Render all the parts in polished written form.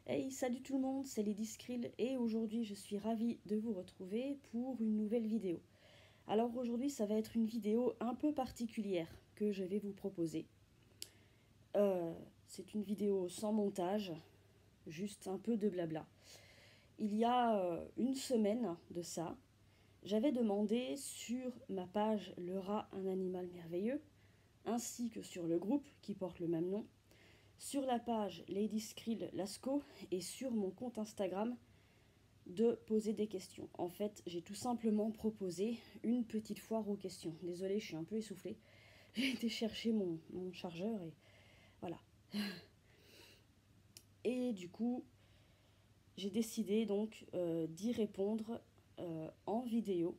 Hey, salut tout le monde, c'est Lady Skrill et aujourd'hui je suis ravie de vous retrouver pour une nouvelle vidéo. Alors aujourd'hui ça va être une vidéo un peu particulière que je vais vous proposer. C'est une vidéo sans montage, juste un peu de blabla. Il y a une semaine de ça, j'avais demandé sur ma page Le rat, un animal merveilleux, ainsi que sur le groupe qui porte le même nom, sur la page Lady Skrill Lascaux et sur mon compte Instagram de poser des questions. En fait, j'ai tout simplement proposé une petite foire aux questions. Désolée, je suis un peu essoufflée. J'ai été chercher mon chargeur et voilà. Et du coup, j'ai décidé donc d'y répondre en vidéo,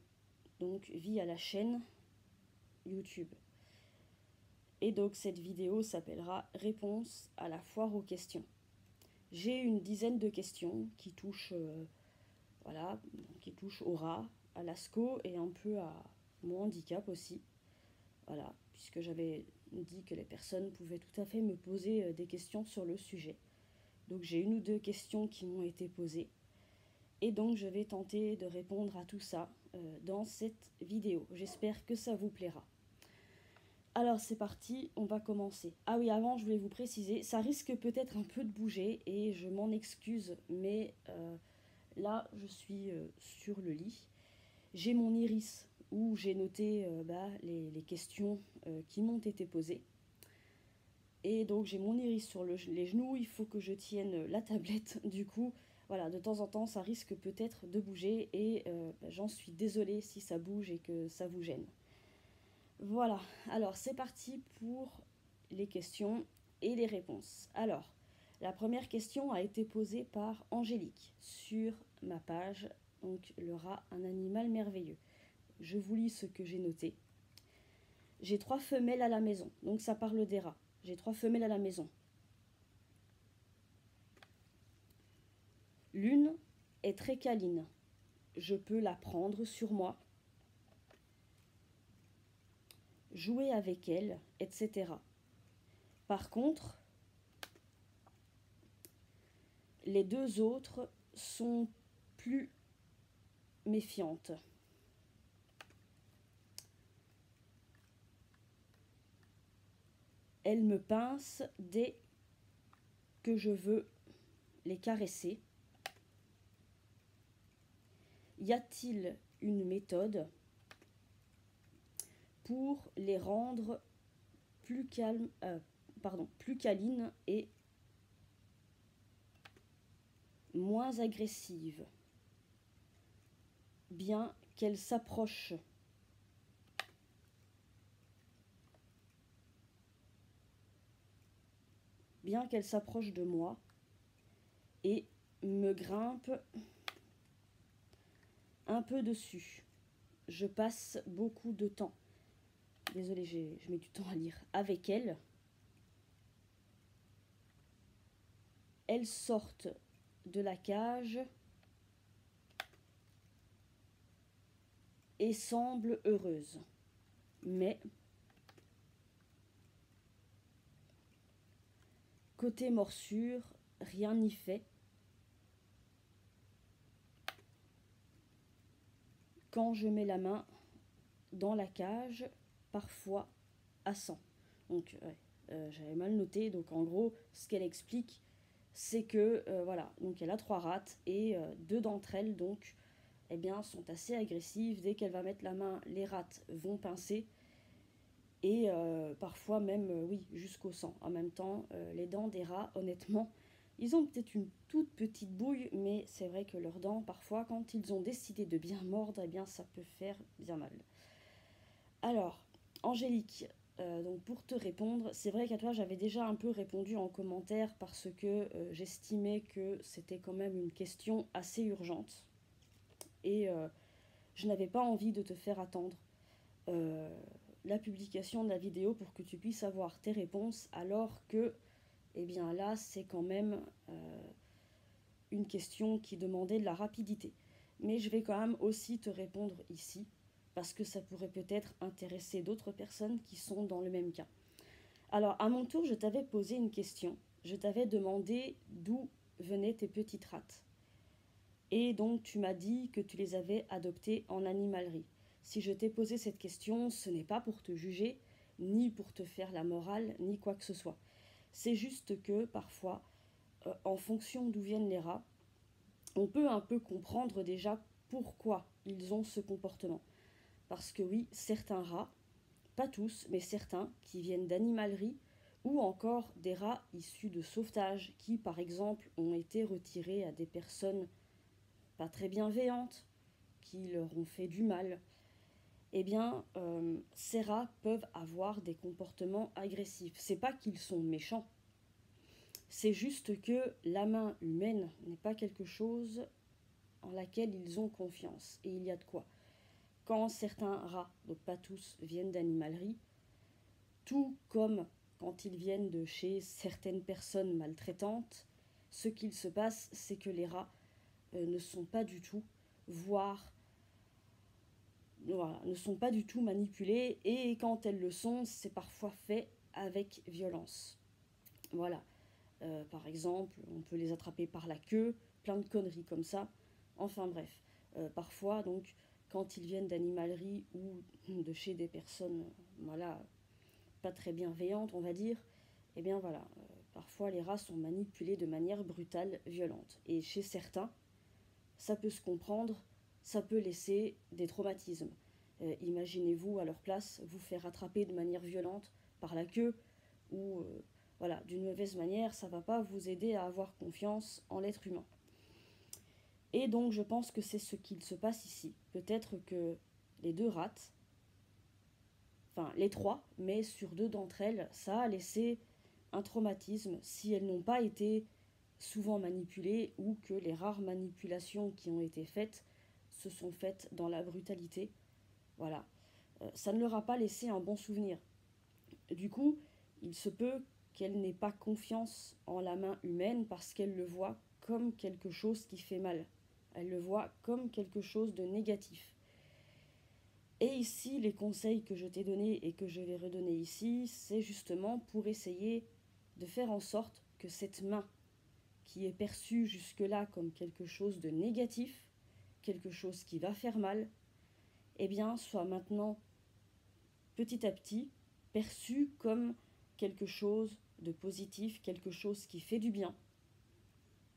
donc via la chaîne YouTube. Et donc cette vidéo s'appellera Réponse à la foire aux questions. J'ai une dizaine de questions qui touchent, voilà, qui touchent au rat, à l'asco et un peu à mon handicap aussi. Voilà, puisque j'avais dit que les personnes pouvaient tout à fait me poser des questions sur le sujet. Donc j'ai une ou deux questions qui m'ont été posées. Et donc je vais tenter de répondre à tout ça dans cette vidéo. J'espère que ça vous plaira. Alors c'est parti, on va commencer. Ah oui, avant je voulais vous préciser, ça risque peut-être un peu de bouger et je m'en excuse, mais là je suis sur le lit. J'ai mon iris où j'ai noté les questions qui m'ont été posées. Et donc j'ai mon iris sur les genoux, il faut que je tienne la tablette. Du coup, voilà, de temps en temps ça risque peut-être de bouger et j'en suis désolée si ça bouge et que ça vous gêne. Voilà, alors c'est parti pour les questions et les réponses. Alors, la première question a été posée par Angélique sur ma page, donc le rat, un animal merveilleux. Je vous lis ce que j'ai noté. J'ai 3 femelles à la maison, donc ça parle des rats. J'ai 3 femelles à la maison. L'une est très câline. Je peux la prendre sur moi, jouer avec elle, etc. Par contre, les 2 autres sont plus méfiantes. Elles me pincent dès que je veux les caresser. Y a-t-il une méthode pour les rendre plus calmes, plus câlines et moins agressives, bien qu'elles s'approchent de moi et me grimpent un peu dessus. Je passe beaucoup de temps, désolée, je mets du temps à lire, avec elles. Elles sortent de la cage et semblent heureuses. Mais côté morsure, rien n'y fait. Quand je mets la main dans la cage, parfois à 100. Donc j'avais mal noté. Donc en gros, ce qu'elle explique, c'est que voilà, donc elle a 3 rats et 2 d'entre elles donc eh bien, sont assez agressives. Dès qu'elle va mettre la main, les rats vont pincer et parfois même oui, jusqu'au sang. En même temps, les dents des rats, honnêtement, ils ont peut-être une toute petite bouille, mais c'est vrai que leurs dents, parfois, quand ils ont décidé de bien mordre, eh bien, ça peut faire bien mal. Alors, Angélique, donc pour te répondre, c'est vrai qu'à toi, j'avais déjà un peu répondu en commentaire parce que j'estimais que c'était quand même une question assez urgente. Et je n'avais pas envie de te faire attendre la publication de la vidéo pour que tu puisses avoir tes réponses, alors que eh bien là, c'est quand même une question qui demandait de la rapidité. Mais je vais quand même aussi te répondre ici, parce que ça pourrait peut-être intéresser d'autres personnes qui sont dans le même cas. Alors, à mon tour, je t'avais posé une question. Je t'avais demandé d'où venaient tes petites rates. Et donc tu m'as dit que tu les avais adoptées en animalerie. Si je t'ai posé cette question, ce n'est pas pour te juger, ni pour te faire la morale, ni quoi que ce soit. C'est juste que parfois, en fonction d'où viennent les rats, on peut un peu comprendre déjà pourquoi ils ont ce comportement. Parce que oui, certains rats, pas tous, mais certains qui viennent d'animalerie, ou encore des rats issus de sauvetage qui, par exemple, ont été retirés à des personnes pas très bienveillantes, qui leur ont fait du mal, eh bien, ces rats peuvent avoir des comportements agressifs. C'est pas qu'ils sont méchants, c'est juste que la main humaine n'est pas quelque chose en laquelle ils ont confiance. Et il y a de quoi. Quand certains rats, donc pas tous, viennent d'animalerie, tout comme quand ils viennent de chez certaines personnes maltraitantes, ce qu'il se passe, c'est que les rats ne sont pas du tout, voire voilà, ne sont pas du tout manipulés, et quand elles le sont, c'est parfois fait avec violence. Voilà. Par exemple, on peut les attraper par la queue, plein de conneries comme ça. Enfin bref, parfois donc, quand ils viennent d'animalerie ou de chez des personnes, voilà, pas très bienveillantes, on va dire, eh bien voilà, parfois les rats sont manipulés de manière brutale, violente. Et chez certains, ça peut se comprendre, ça peut laisser des traumatismes. Imaginez-vous à leur place vous faire attraper de manière violente par la queue ou voilà, d'une mauvaise manière, ça ne va pas vous aider à avoir confiance en l'être humain. Et donc je pense que c'est ce qu'il se passe ici. Peut-être que les deux rates, enfin les trois, mais sur deux d'entre elles, ça a laissé un traumatisme si elles n'ont pas été souvent manipulées ou que les rares manipulations qui ont été faites se sont faites dans la brutalité. Voilà. Ça ne leur a pas laissé un bon souvenir. Du coup, il se peut qu'elle n'ait pas confiance en la main humaine parce qu'elle le voit comme quelque chose qui fait mal. Elle le voit comme quelque chose de négatif. Et ici, les conseils que je t'ai donnés et que je vais redonner ici, c'est justement pour essayer de faire en sorte que cette main, qui est perçue jusque-là comme quelque chose de négatif, quelque chose qui va faire mal, eh bien, soit maintenant, petit à petit, perçue comme quelque chose de positif, quelque chose qui fait du bien,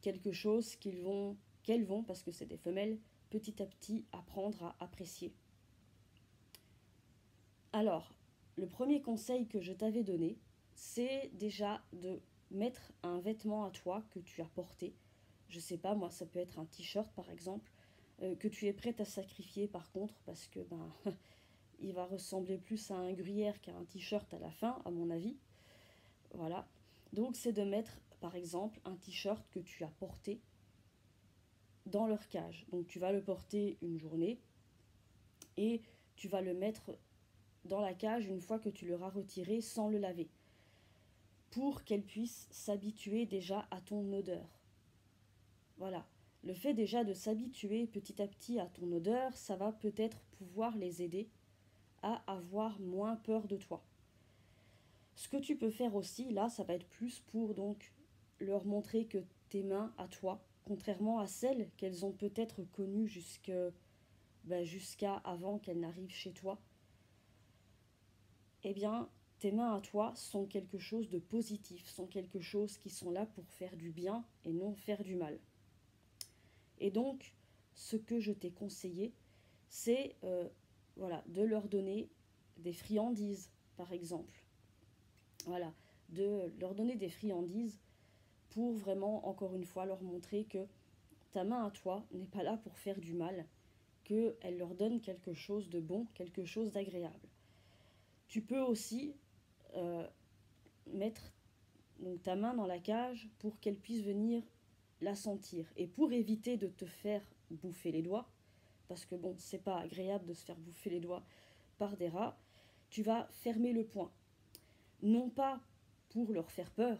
quelque chose qu'elles vont, parce que c'est des femelles, petit à petit apprendre à apprécier. Alors, le premier conseil que je t'avais donné, c'est déjà de mettre un vêtement à toi que tu as porté. Je sais pas, moi, ça peut être un t-shirt par exemple, que tu es prête à sacrifier par contre, parce que il va ressembler plus à un gruyère qu'à un t-shirt à la fin, à mon avis. Voilà. Donc c'est de mettre par exemple un t-shirt que tu as porté dans leur cage. Donc tu vas le porter une journée et tu vas le mettre dans la cage une fois que tu l'auras retiré sans le laver, pour qu'elle puisse s'habituer déjà à ton odeur. Voilà. Le fait déjà de s'habituer petit à petit à ton odeur, ça va peut-être pouvoir les aider à avoir moins peur de toi. Ce que tu peux faire aussi, là, ça va être plus pour donc leur montrer que tes mains à toi, contrairement à celles qu'elles ont peut-être connues jusqu'à avant qu'elles n'arrivent chez toi, eh bien, tes mains à toi sont quelque chose de positif, sont quelque chose qui sont là pour faire du bien et non faire du mal. Et donc, ce que je t'ai conseillé, c'est voilà, de leur donner des friandises, par exemple. Voilà, de leur donner des friandises pour vraiment, encore une fois, leur montrer que ta main à toi n'est pas là pour faire du mal, qu'elle leur donne quelque chose de bon, quelque chose d'agréable. Tu peux aussi mettre donc, ta main dans la cage pour qu'elle puisse venir la sentir. Et pour éviter de te faire bouffer les doigts, parce que bon, c'est pas agréable de se faire bouffer les doigts par des rats, tu vas fermer le poing. Non pas pour leur faire peur,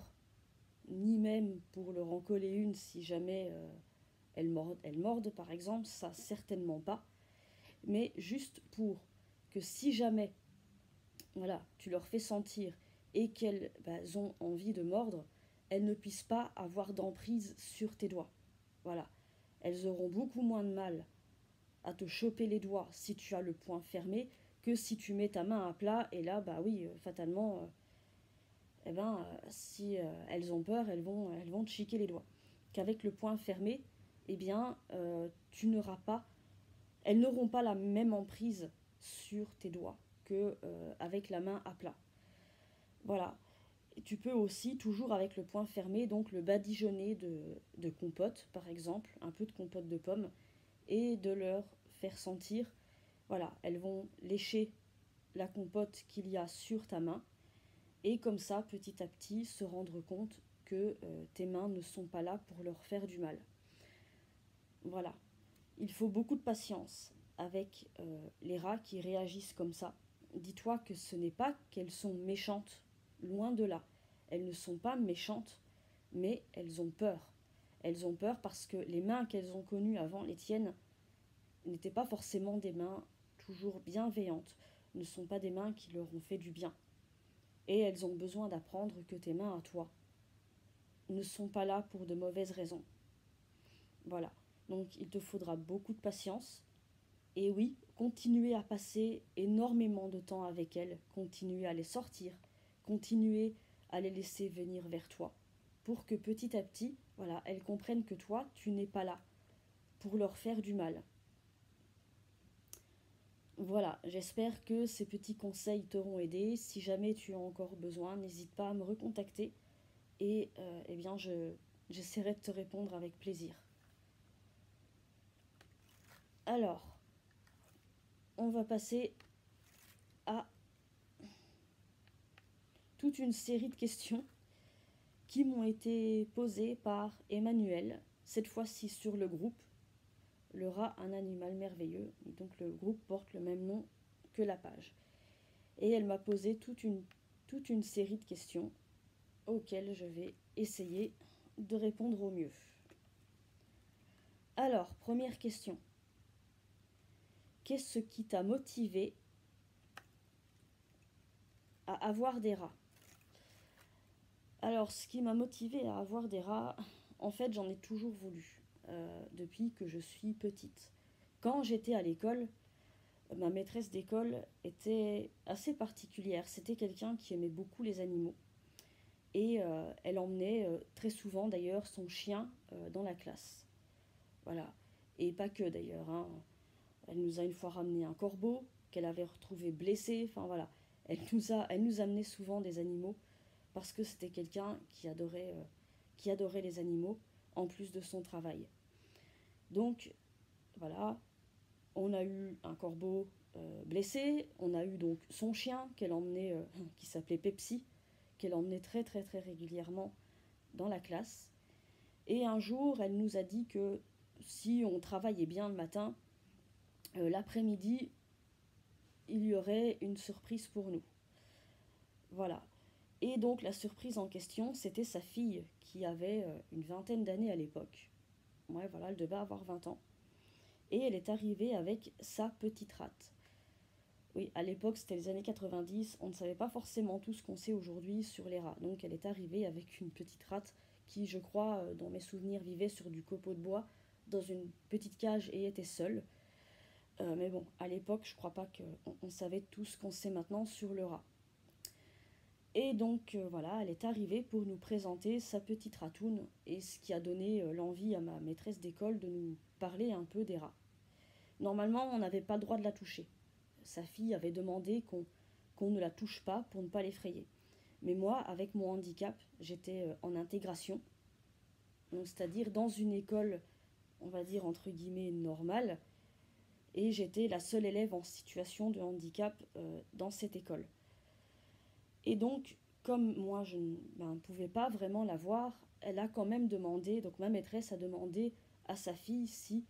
ni même pour leur en coller une si jamais elles mordent par exemple, ça certainement pas, mais juste pour que si jamais voilà, tu leur fais sentir et qu'elles ont envie de mordre, elles ne puissent pas avoir d'emprise sur tes doigts. Voilà. Elles auront beaucoup moins de mal à te choper les doigts si tu as le poing fermé que si tu mets ta main à plat. Et là, bah oui, fatalement, si elles ont peur, elles vont te chiquer les doigts. Qu'avec le poing fermé, eh bien, tu n'auras pas, elles n'auront pas la même emprise sur tes doigts que avec la main à plat. Voilà. Et tu peux aussi, toujours avec le poing fermé, donc le badigeonner de compote, par exemple, un peu de compote de pommes, et de leur faire sentir, voilà, elles vont lécher la compote qu'il y a sur ta main, et comme ça, petit à petit, se rendre compte que tes mains ne sont pas là pour leur faire du mal. Voilà. Il faut beaucoup de patience avec les rats qui réagissent comme ça. Dis-toi que ce n'est pas qu'elles sont méchantes, loin de là. Elles ne sont pas méchantes, mais elles ont peur. Elles ont peur parce que les mains qu'elles ont connues avant les tiennes n'étaient pas forcément des mains toujours bienveillantes, ne sont pas des mains qui leur ont fait du bien. Et elles ont besoin d'apprendre que tes mains à toi ne sont pas là pour de mauvaises raisons. Voilà. Donc il te faudra beaucoup de patience. Et oui, continuer à passer énormément de temps avec elles, continuer à les sortir, continuer à les laisser venir vers toi, pour que petit à petit, voilà, elles comprennent que toi, tu n'es pas là pour leur faire du mal. Voilà, j'espère que ces petits conseils t'auront aidé. Si jamais tu as encore besoin, n'hésite pas à me recontacter et eh bien j'essaierai de te répondre avec plaisir. Alors, on va passer à toute une série de questions qui m'ont été posées par Emmanuel, cette fois-ci sur le groupe Le rat, un animal merveilleux. Et donc le groupe porte le même nom que la page. Et elle m'a posé toute une série de questions auxquelles je vais essayer de répondre au mieux. Alors, première question. Qu'est-ce qui t'a motivé à avoir des rats? Alors, ce qui m'a motivé à avoir des rats, en fait, j'en ai toujours voulu, depuis que je suis petite. Quand j'étais à l'école, ma maîtresse d'école était assez particulière. C'était quelqu'un qui aimait beaucoup les animaux. Et elle emmenait très souvent d'ailleurs son chien dans la classe. Voilà. Et pas que d'ailleurs, hein. Elle nous a une fois ramené un corbeau qu'elle avait retrouvé blessé. Enfin voilà. Elle nous amenait souvent des animaux parce que c'était quelqu'un qui adorait les animaux en plus de son travail. Donc voilà, on a eu un corbeau blessé, on a eu donc son chien qu'elle emmenait, qui s'appelait Pepsi, qu'elle emmenait très très très régulièrement dans la classe. Et un jour, elle nous a dit que si on travaillait bien le matin, l'après-midi, il y aurait une surprise pour nous. Voilà. Et donc la surprise en question, c'était sa fille qui avait une vingtaine d'années à l'époque. Ouais, voilà, elle devait avoir 20 ans. Et elle est arrivée avec sa petite rate. Oui, à l'époque, c'était les années 90, on ne savait pas forcément tout ce qu'on sait aujourd'hui sur les rats. Donc elle est arrivée avec une petite rate qui, je crois, dans mes souvenirs, vivait sur du copeau de bois, dans une petite cage et était seule. Mais bon, à l'époque, je crois pas qu'on savait tout ce qu'on sait maintenant sur le rat. Et donc voilà, elle est arrivée pour nous présenter sa petite ratoune, et ce qui a donné l'envie à ma maîtresse d'école de nous parler un peu des rats. Normalement, on n'avait pas le droit de la toucher. Sa fille avait demandé qu'on ne la touche pas pour ne pas l'effrayer. Mais moi, avec mon handicap, j'étais en intégration, donc c'est-à-dire dans une école, on va dire entre guillemets, normale, et j'étais la seule élève en situation de handicap dans cette école. Et donc, comme moi je ne pouvais pas vraiment la voir, elle a quand même demandé, donc ma maîtresse a demandé à sa fille si,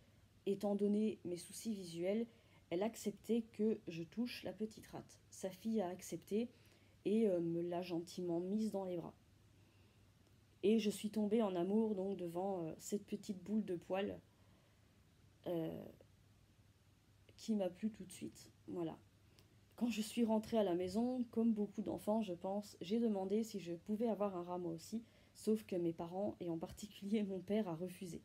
étant donné mes soucis visuels, elle acceptait que je touche la petite rate. Sa fille a accepté et me l'a gentiment mise dans les bras. Et je suis tombée en amour donc devant cette petite boule de poils qui m'a plu tout de suite. Voilà. Quand je suis rentrée à la maison, comme beaucoup d'enfants, je pense, j'ai demandé si je pouvais avoir un rat moi aussi, sauf que mes parents, et en particulier mon père, a refusé.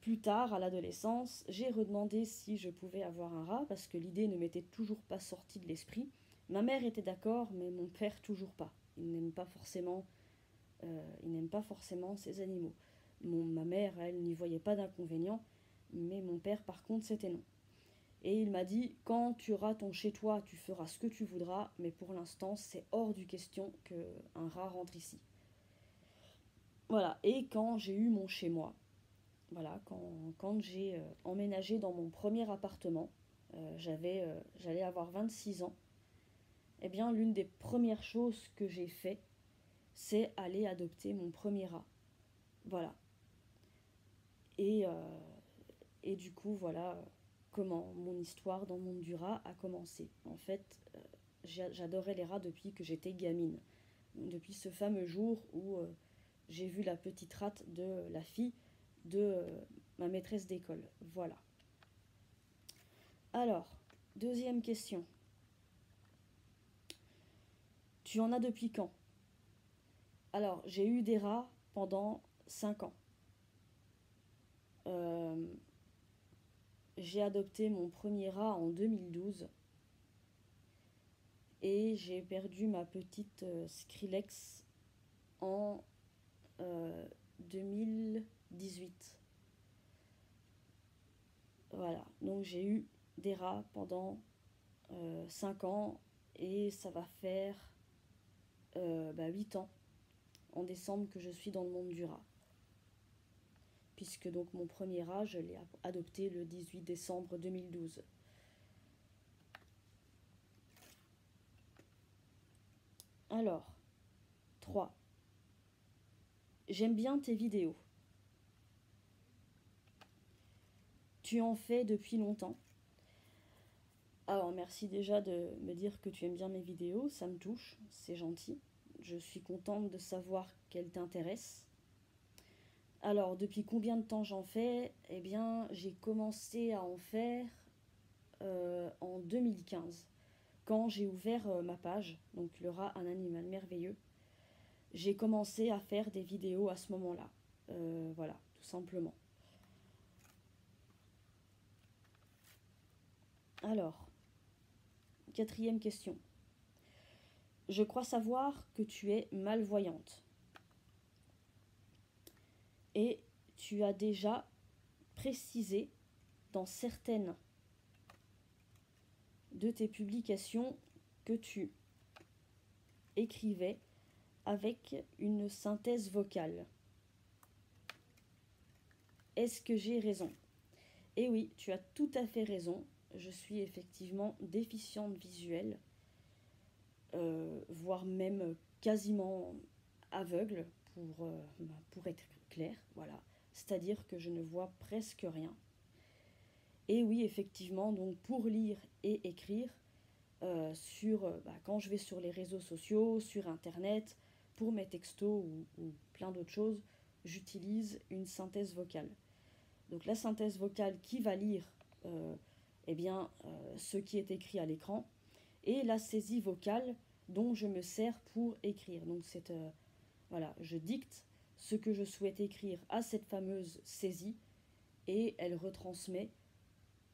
Plus tard, à l'adolescence, j'ai redemandé si je pouvais avoir un rat, parce que l'idée ne m'était toujours pas sortie de l'esprit. Ma mère était d'accord, mais mon père toujours pas. Il n'aime pas forcément ces animaux. Ma mère, elle, n'y voyait pas d'inconvénient, mais mon père, par contre, c'était non. Et il m'a dit, quand tu auras ton chez-toi, tu feras ce que tu voudras, mais pour l'instant, c'est hors du question qu'un rat rentre ici. Voilà, et quand j'ai eu mon chez-moi, voilà, quand j'ai emménagé dans mon premier appartement, j'allais avoir 26 ans, eh bien, l'une des premières choses que j'ai fait, c'est aller adopter mon premier rat. Voilà. Et, euh, et du coup, voilà comment mon histoire dans le monde du rat a commencé. En fait, j'adorais les rats depuis que j'étais gamine. Depuis ce fameux jour où j'ai vu la petite rate de la fille de ma maîtresse d'école. Voilà. Alors, deuxième question. Tu en as depuis quand? Alors, j'ai eu des rats pendant 5 ans. Euh, j'ai adopté mon premier rat en 2012 et j'ai perdu ma petite Skrillex en 2018. Voilà, donc j'ai eu des rats pendant 5 ans et ça va faire 8 ans en décembre que je suis dans le monde du rat. Puisque donc mon premier rat, je l'ai adopté le 18 décembre 2012. Alors, 3. J'aime bien tes vidéos. Tu en fais depuis longtemps. Alors, merci déjà de me dire que tu aimes bien mes vidéos, ça me touche, c'est gentil. Je suis contente de savoir qu'elles t'intéressent. Alors, depuis combien de temps j'en fais? Eh bien, j'ai commencé à en faire en 2015, quand j'ai ouvert ma page, donc le rat, un animal merveilleux. J'ai commencé à faire des vidéos à ce moment-là. Voilà, tout simplement. Alors, quatrième question. Je crois savoir que tu es malvoyante. Et tu as déjà précisé dans certaines de tes publications que tu écrivais avec une synthèse vocale. Est-ce que j'ai raison? Eh oui, tu as tout à fait raison. Je suis effectivement déficiente visuelle, voire même quasiment aveugle pour être clair. Voilà. C'est-à-dire que je ne vois presque rien. Et oui, effectivement, donc pour lire et écrire, quand je vais sur les réseaux sociaux, sur Internet, pour mes textos ou plein d'autres choses, j'utilise une synthèse vocale. Donc la synthèse vocale qui va lire ce qui est écrit à l'écran, et la saisie vocale dont je me sers pour écrire. Donc voilà, je dicte ce que je souhaite écrire à cette fameuse saisie et elle retransmet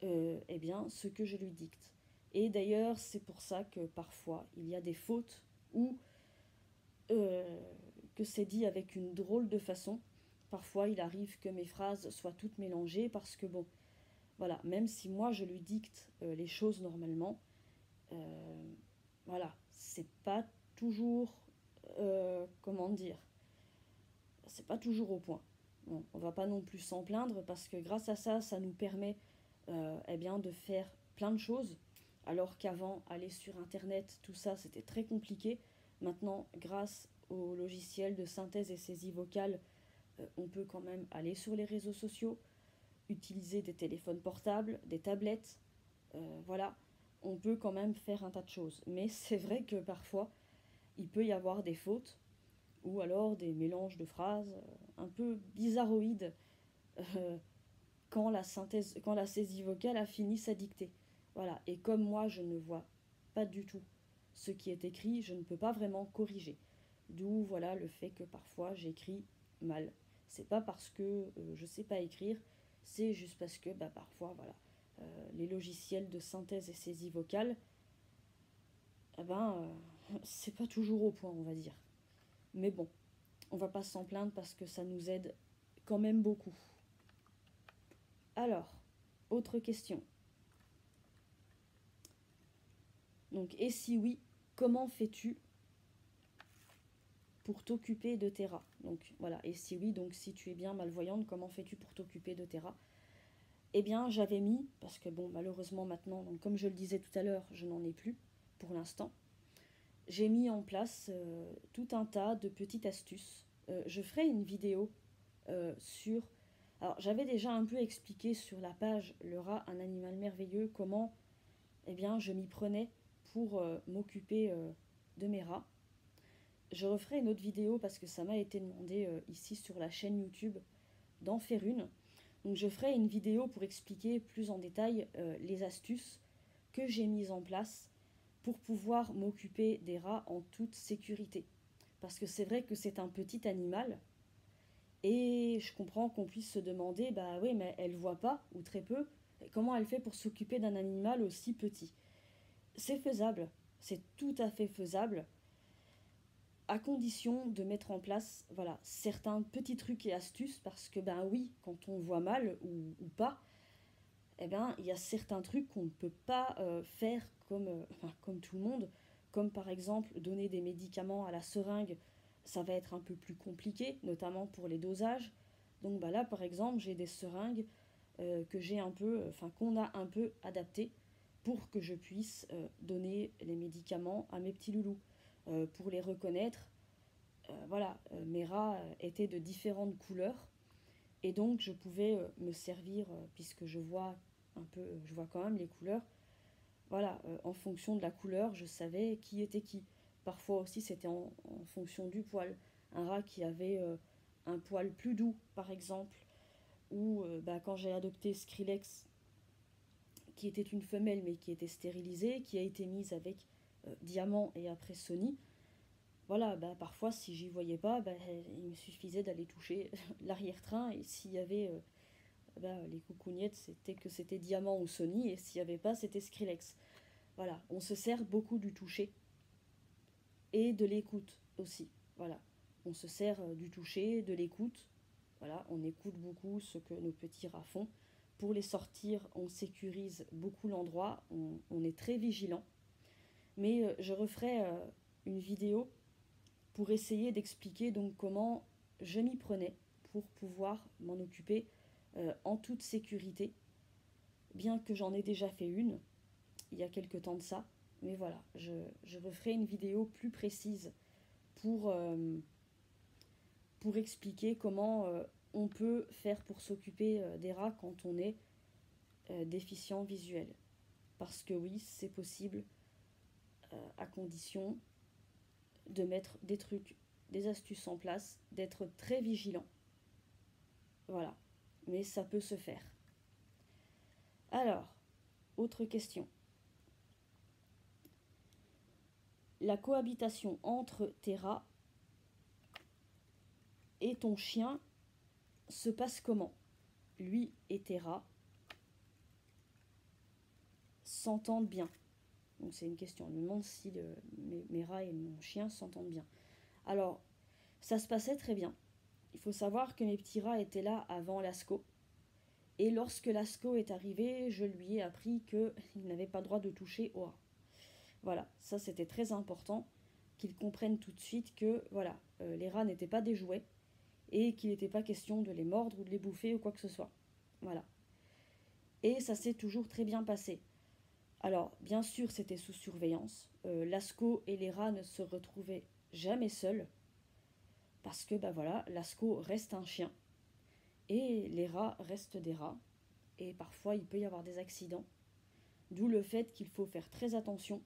ce que je lui dicte. Et d'ailleurs, c'est pour ça que parfois il y a des fautes ou que c'est dit avec une drôle de façon. Parfois, il arrive que mes phrases soient toutes mélangées parce que bon, voilà, même si moi je lui dicte les choses normalement, voilà, c'est pas toujours, comment dire, c'est pas toujours au point. Bon, on va pas non plus s'en plaindre parce que grâce à ça, ça nous permet de faire plein de choses. Alors qu'avant, aller sur Internet, tout ça, c'était très compliqué. Maintenant, grâce au logiciel de synthèse et saisie vocale, on peut quand même aller sur les réseaux sociaux, utiliser des téléphones portables, des tablettes, voilà. On peut quand même faire un tas de choses. Mais c'est vrai que parfois, il peut y avoir des fautes ou alors des mélanges de phrases un peu bizarroïdes euh, quand la saisie vocale a fini sa dictée. Voilà. Et comme moi, je ne vois pas du tout ce qui est écrit, je ne peux pas vraiment corriger. D'où voilà le fait que parfois j'écris mal. C'est pas parce que je sais pas écrire, c'est juste parce que bah, parfois voilà, les logiciels de synthèse et saisie vocale, eh ben, c'est pas toujours au point, on va dire. Mais bon, on va pas s'en plaindre parce que ça nous aide quand même beaucoup. Alors, autre question. Donc, et si oui, comment fais-tu pour t'occuper de tes rats? Donc voilà, et si oui, donc si tu es bien malvoyante, comment fais-tu pour t'occuper de tes rats? Eh bien, j'avais mis, parce que bon, malheureusement maintenant, donc comme je le disais tout à l'heure, je n'en ai plus pour l'instant. J'ai mis en place tout un tas de petites astuces. Je ferai une vidéo sur... Alors, j'avais déjà un peu expliqué sur la page Le rat, un animal merveilleux, comment eh bien, je m'y prenais pour m'occuper de mes rats. Je referai une autre vidéo parce que ça m'a été demandé ici sur la chaîne YouTube d'en faire une. Donc je ferai une vidéo pour expliquer plus en détail les astuces que j'ai mises en place pour pouvoir m'occuper des rats en toute sécurité. Parce que c'est vrai que c'est un petit animal et je comprends qu'on puisse se demander, bah oui, mais elle voit pas ou très peu, comment elle fait pour s'occuper d'un animal aussi petit? C'est faisable, c'est tout à fait faisable, à condition de mettre en place voilà, certains petits trucs et astuces, parce que ben oui, quand on voit mal ou pas, eh ben, il y a certains trucs qu'on ne peut pas faire comme tout le monde, comme par exemple donner des médicaments à la seringue, ça va être un peu plus compliqué, notamment pour les dosages. Donc bah là, par exemple, j'ai des seringues que j'ai un peu, qu'on a un peu adaptées pour que je puisse donner les médicaments à mes petits loulous. Pour les reconnaître, voilà, mes rats étaient de différentes couleurs et donc je pouvais me servir, puisque je vois un peu, je vois quand même les couleurs, voilà, en fonction de la couleur, je savais qui était qui. Parfois aussi c'était en fonction du poil. Un rat qui avait un poil plus doux, par exemple, ou bah, quand j'ai adopté Skrillex, qui était une femelle mais qui était stérilisée, qui a été mise avec Diamant et après Sony, voilà, bah, parfois si j'y voyais pas, bah, il me suffisait d'aller toucher l'arrière-train et s'il y avait bah, les coucougnettes, c'était Diamant ou Sony et s'il y avait pas, c'était Skrillex. Voilà, on se sert beaucoup du toucher et de l'écoute aussi. Voilà, on se sert du toucher, de l'écoute. Voilà, on écoute beaucoup ce que nos petits rats font. Pour les sortir, on sécurise beaucoup l'endroit, on est très vigilant. Mais je referai une vidéo pour essayer d'expliquer donc comment je m'y prenais pour pouvoir m'en occuper en toute sécurité, bien que j'en ai déjà fait une il y a quelque temps de ça. Mais voilà, je referai une vidéo plus précise pour expliquer comment on peut faire pour s'occuper des rats quand on est déficient visuel. Parce que oui, c'est possible à condition de mettre des trucs, des astuces en place, d'être très vigilant. Voilà, mais ça peut se faire. Alors, autre question. La cohabitation entre tes rats et ton chien se passe comment? Lui et tes rats s'entendent bien. Donc c'est une question. On me demande si mes rats et mon chien s'entendent bien. Alors, ça se passait très bien. Il faut savoir que mes petits rats étaient là avant Lascaux. Et lorsque Lascaux est arrivé, je lui ai appris qu'il n'avait pas le droit de toucher aux rats. Voilà, ça c'était très important, qu'ils comprennent tout de suite que voilà, les rats n'étaient pas des jouets et qu'il n'était pas question de les mordre ou de les bouffer ou quoi que ce soit. Voilà. Et ça s'est toujours très bien passé. Alors, bien sûr, c'était sous surveillance. Lascaux et les rats ne se retrouvaient jamais seuls parce que, bah voilà, Lascaux reste un chien et les rats restent des rats. Et parfois, il peut y avoir des accidents. D'où le fait qu'il faut faire très attention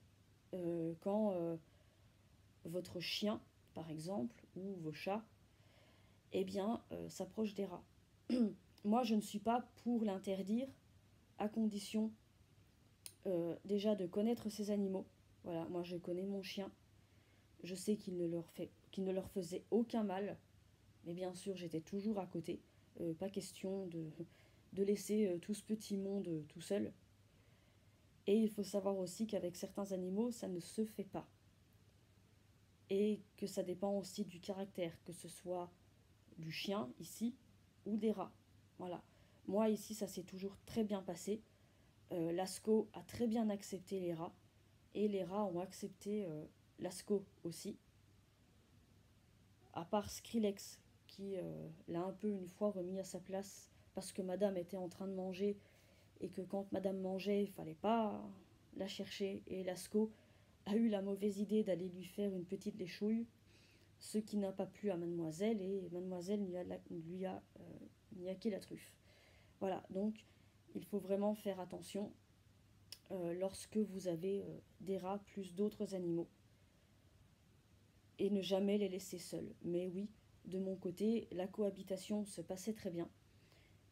quand votre chien, par exemple, ou vos chats, eh bien, s'approchent des rats. Moi, je ne suis pas pour l'interdire, à condition déjà de connaître ces animaux. Voilà, moi je connais mon chien, je sais qu'il ne leur fait qui ne leur faisait aucun mal. Mais bien sûr, j'étais toujours à côté. Pas question de laisser tout ce petit monde tout seul. Et il faut savoir aussi qu'avec certains animaux, ça ne se fait pas. Et que ça dépend aussi du caractère, que ce soit du chien ici ou des rats. Voilà. Moi ici, ça s'est toujours très bien passé. Lasco a très bien accepté les rats et les rats ont accepté Lasco aussi. À part Skrillex qui l'a un peu une fois remis à sa place parce que madame était en train de manger et que quand madame mangeait, il fallait pas la chercher et Lasco a eu la mauvaise idée d'aller lui faire une petite léchouille, ce qui n'a pas plu à mademoiselle et mademoiselle lui a niaqué la truffe. Voilà, donc il faut vraiment faire attention lorsque vous avez des rats plus d'autres animaux et ne jamais les laisser seuls. Mais oui, de mon côté, la cohabitation se passait très bien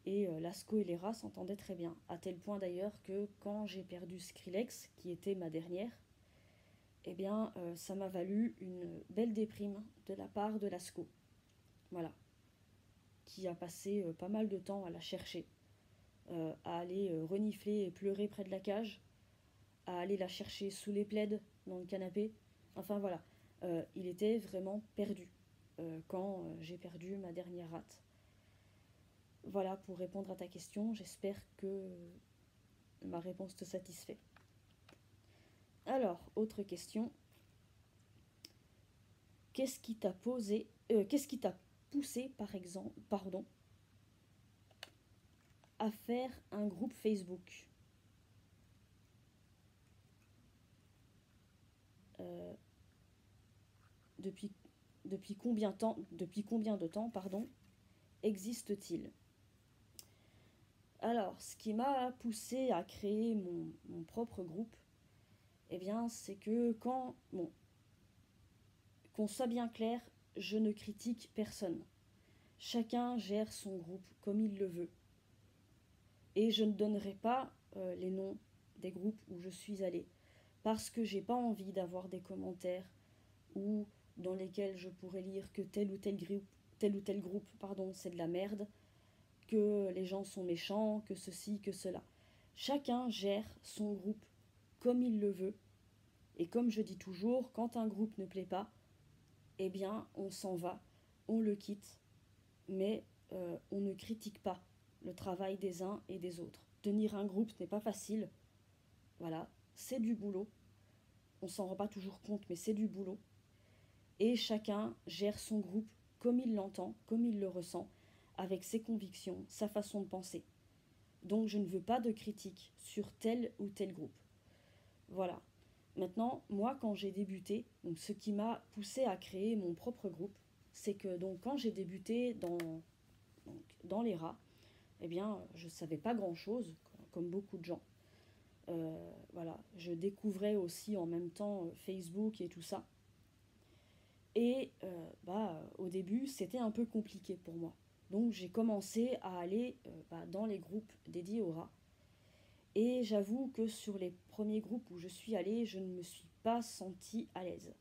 et Lasco et les rats s'entendaient très bien, à tel point d'ailleurs que quand j'ai perdu Skrillex, qui était ma dernière, eh bien ça m'a valu une belle déprime de la part de Lasco. Voilà, qui a passé pas mal de temps à la chercher, à aller renifler et pleurer près de la cage, à aller la chercher sous les plaids, dans le canapé. Enfin voilà, il était vraiment perdu quand j'ai perdu ma dernière rate. Voilà pour répondre à ta question, j'espère que ma réponse te satisfait. Alors, autre question. Qu'est-ce qui t'a poussé, par exemple, à faire un groupe Facebook? euh, depuis, depuis combien de temps, existe-t-il? Alors, ce qui m'a poussé à créer mon propre groupe, eh bien, c'est que qu'on soit bien clair, je ne critique personne. Chacun gère son groupe comme il le veut. Et je ne donnerai pas les noms des groupes où je suis allée, parce que j'ai pas envie d'avoir des commentaires ou dans lesquels je pourrais lire que tel ou tel groupe, c'est de la merde, que les gens sont méchants, que ceci, que cela. Chacun gère son groupe comme il le veut. Et comme je dis toujours, quand un groupe ne plaît pas, eh bien, on s'en va, on le quitte, mais on ne critique pas le travail des uns et des autres. Tenir un groupe n'est pas facile, voilà, c'est du boulot. On s'en rend pas toujours compte, mais c'est du boulot. Et chacun gère son groupe comme il l'entend, comme il le ressent, avec ses convictions, sa façon de penser. Donc je ne veux pas de critique sur tel ou tel groupe. Voilà. Maintenant, moi, quand j'ai débuté, donc ce qui m'a poussé à créer mon propre groupe, c'est que donc quand j'ai débuté dans les rats, eh bien, je ne savais pas grand-chose, comme beaucoup de gens. Voilà, je découvrais aussi en même temps Facebook et tout ça. Et au début, c'était un peu compliqué pour moi. Donc j'ai commencé à aller dans les groupes dédiés aux rats. Et j'avoue que sur les premiers groupes où je suis allée, je ne me suis pas sentie à l'aise.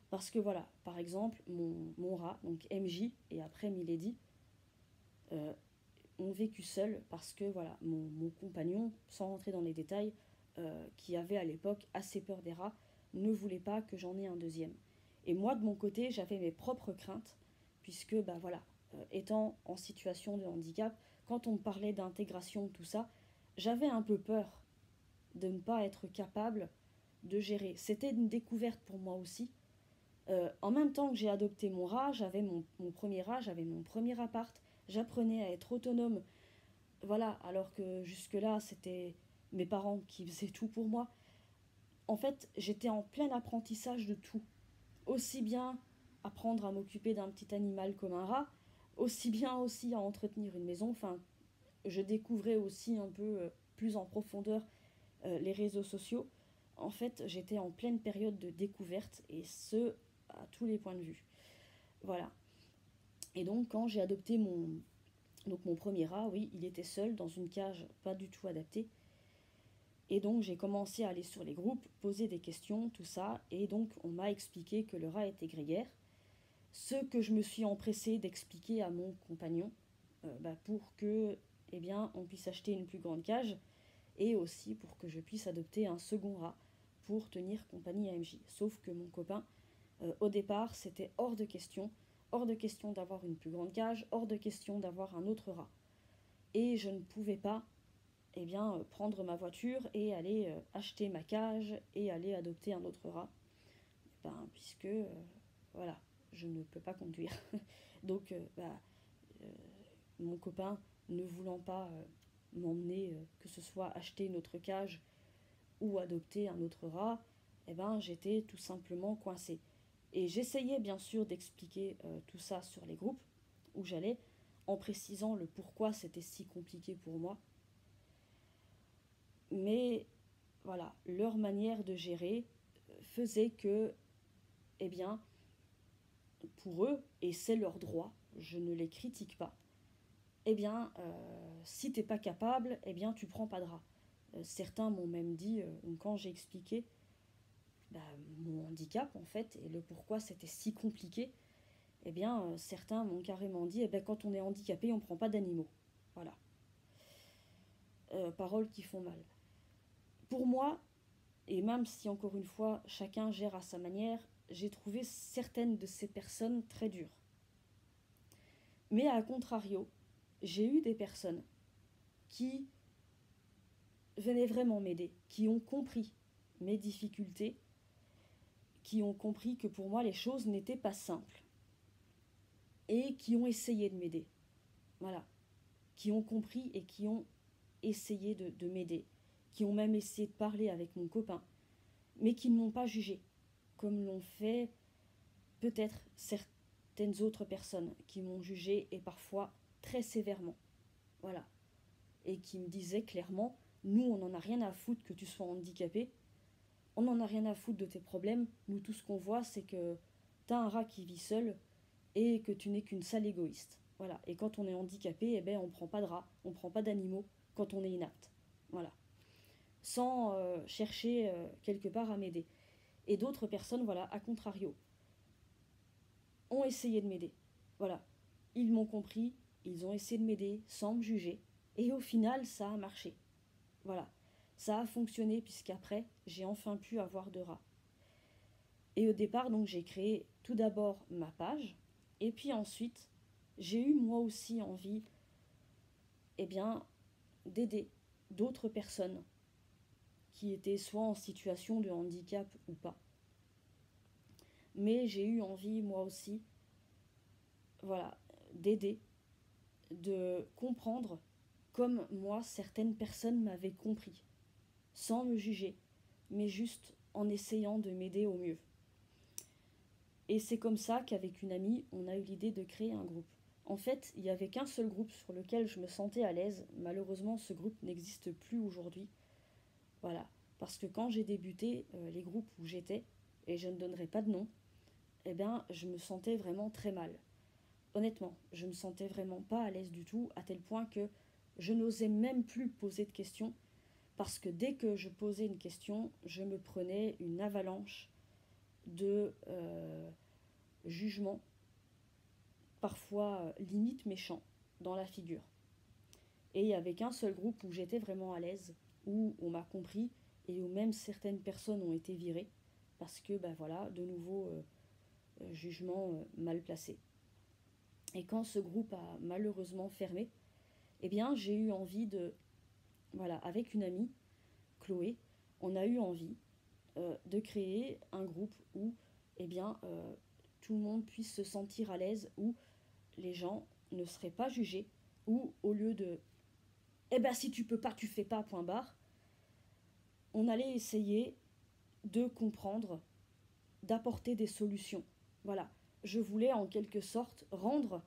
Parce que voilà, par exemple, mon rat, donc MJ et après Milady, ont vécu seuls parce que voilà, mon compagnon, sans rentrer dans les détails, qui avait à l'époque assez peur des rats, ne voulait pas que j'en ai un deuxième. Et moi, de mon côté, j'avais mes propres craintes, puisque, étant en situation de handicap, quand on me parlait d'intégration, tout ça, j'avais un peu peur de ne pas être capable de gérer. C'était une découverte pour moi aussi. En même temps que j'ai adopté mon rat, j'avais mon premier rat, j'avais mon premier appart, j'apprenais à être autonome. Voilà, alors que jusque-là, c'était mes parents qui faisaient tout pour moi. En fait, j'étais en plein apprentissage de tout. Aussi bien apprendre à m'occuper d'un petit animal comme un rat, aussi bien aussi à entretenir une maison. Enfin, je découvrais aussi un peu plus en profondeur les réseaux sociaux. En fait, j'étais en pleine période de découverte et ce, à tous les points de vue. Voilà. Et donc, quand j'ai adopté mon premier rat, oui, il était seul dans une cage pas du tout adaptée. Et donc, j'ai commencé à aller sur les groupes, poser des questions, tout ça. Et donc, on m'a expliqué que le rat était grégaire. Ce que je me suis empressée d'expliquer à mon compagnon pour que on puisse acheter une plus grande cage et aussi pour que je puisse adopter un second rat pour tenir compagnie à MJ. Sauf que mon copain, au départ, c'était hors de question d'avoir une plus grande cage, hors de question d'avoir un autre rat. Et je ne pouvais pas prendre ma voiture et aller acheter ma cage et aller adopter un autre rat, puisque voilà, je ne peux pas conduire. Donc mon copain ne voulant pas m'emmener, que ce soit acheter une autre cage ou adopter un autre rat, j'étais tout simplement coincée. Et j'essayais bien sûr d'expliquer tout ça sur les groupes où j'allais, en précisant le pourquoi c'était si compliqué pour moi. Mais voilà, leur manière de gérer faisait que, pour eux, et c'est leur droit, je ne les critique pas, si t'es pas capable, tu prends pas de rat. Certains m'ont même dit, quand j'ai expliqué mon handicap en fait, et le pourquoi c'était si compliqué, certains m'ont carrément dit, quand on est handicapé, on prend pas d'animaux. Voilà. Paroles qui font mal. Pour moi, et même si encore une fois, chacun gère à sa manière, j'ai trouvé certaines de ces personnes très dures. Mais à contrario, j'ai eu des personnes qui venaient vraiment m'aider, qui ont compris mes difficultés, qui ont compris que pour moi les choses n'étaient pas simples et qui ont essayé de m'aider. Voilà. Qui ont compris et qui ont essayé de m'aider, qui ont même essayé de parler avec mon copain, mais qui ne m'ont pas jugé, comme l'ont fait peut-être certaines autres personnes qui m'ont jugé et parfois très sévèrement. Voilà. Et qui me disaient clairement, nous on n'en a rien à foutre que tu sois handicapé, on n'en a rien à foutre de tes problèmes, nous tout ce qu'on voit c'est que t'as un rat qui vit seul et que tu n'es qu'une sale égoïste. Voilà. Et quand on est handicapé, on prend pas de rats, on prend pas d'animaux quand on est inapte. Voilà. Sans chercher quelque part à m'aider. Et d'autres personnes, voilà, à contrario, ont essayé de m'aider. Voilà. Ils m'ont compris, ils ont essayé de m'aider sans me juger. Et au final, ça a marché. Voilà. Ça a fonctionné puisqu'après, j'ai enfin pu avoir de rats. Et au départ, donc, j'ai créé tout d'abord ma page. Et puis ensuite, j'ai eu moi aussi envie d'aider d'autres personnes qui étaient soit en situation de handicap ou pas. Mais j'ai eu envie moi aussi, voilà, d'aider, de comprendre comme moi certaines personnes m'avaient compris, sans me juger, mais juste en essayant de m'aider au mieux. Et c'est comme ça qu'avec une amie, on a eu l'idée de créer un groupe. En fait, il n'y avait qu'un seul groupe sur lequel je me sentais à l'aise. Malheureusement, ce groupe n'existe plus aujourd'hui. Voilà. Parce que quand j'ai débuté les groupes où j'étais, et je ne donnerai pas de nom, je me sentais vraiment très mal. Honnêtement, je me sentais vraiment pas à l'aise du tout, à tel point que je n'osais même plus poser de questions, parce que dès que je posais une question, je me prenais une avalanche de jugements, parfois limite méchants, dans la figure. Et il n'y avait qu'un seul groupe où j'étais vraiment à l'aise, où on m'a compris, et où même certaines personnes ont été virées, parce que, de nouveau, jugement mal placé. Et quand ce groupe a malheureusement fermé, j'ai eu envie de... Voilà, avec une amie, Chloé, on a eu envie de créer un groupe où tout le monde puisse se sentir à l'aise, où les gens ne seraient pas jugés, où au lieu de si tu peux pas, tu fais pas, point barre, on allait essayer de comprendre, d'apporter des solutions. Voilà, je voulais en quelque sorte rendre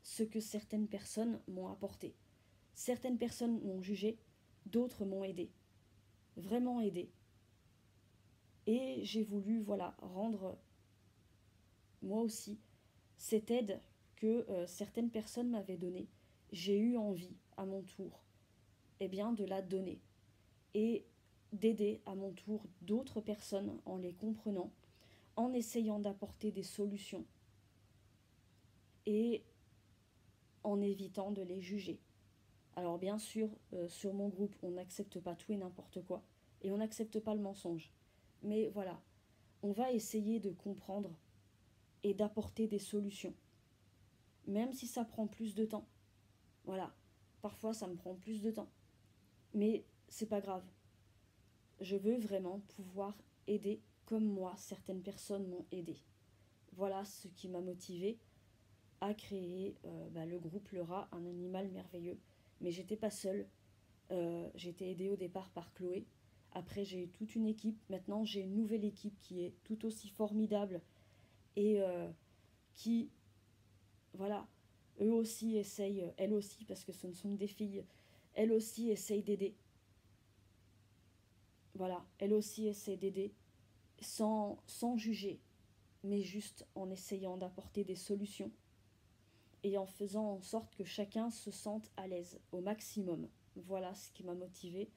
ce que certaines personnes m'ont apporté. Certaines personnes m'ont jugé, d'autres m'ont aidé. Vraiment aidé. Et j'ai voulu, rendre moi aussi cette aide que certaines personnes m'avaient donnée. J'ai eu envie, à mon tour, de la donner. Et d'aider à mon tour d'autres personnes en les comprenant, en essayant d'apporter des solutions et en évitant de les juger. Alors bien sûr, sur mon groupe, on n'accepte pas tout et n'importe quoi, et on n'accepte pas le mensonge. Mais voilà, on va essayer de comprendre et d'apporter des solutions, même si ça prend plus de temps. Voilà, parfois ça me prend plus de temps, mais c'est pas grave. Je veux vraiment pouvoir aider comme moi, certaines personnes m'ont aidé. Voilà ce qui m'a motivée à créer le groupe Le Rat, un animal merveilleux. Mais j'étais pas seule. J'ai été aidée au départ par Chloé. Après, j'ai eu toute une équipe. Maintenant, j'ai une nouvelle équipe qui est tout aussi formidable et qui, voilà, eux aussi essayent, elles aussi, parce que ce ne sont que des filles, elles aussi essayent d'aider. Voilà, elles aussi essayent d'aider sans juger, mais juste en essayant d'apporter des solutions et en faisant en sorte que chacun se sente à l'aise au maximum. Voilà ce qui m'a motivée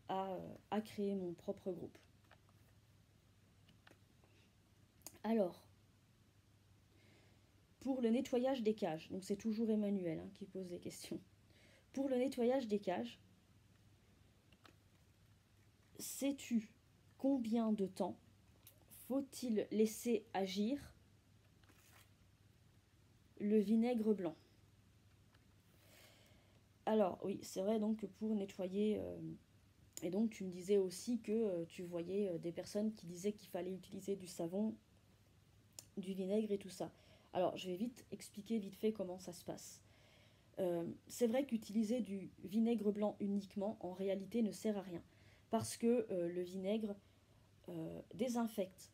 à créer mon propre groupe. Alors, pour le nettoyage des cages, donc c'est toujours Emmanuel qui pose les questions. Pour le nettoyage des cages, sais-tu combien de temps faut-il laisser agir le vinaigre blanc? Alors oui, c'est vrai donc que pour nettoyer, et donc tu me disais aussi que tu voyais des personnes qui disaient qu'il fallait utiliser du savon, du vinaigre et tout ça. Alors je vais vite expliquer vite fait comment ça se passe. C'est vrai qu'utiliser du vinaigre blanc uniquement en réalité ne sert à rien, parce que le vinaigre désinfecte,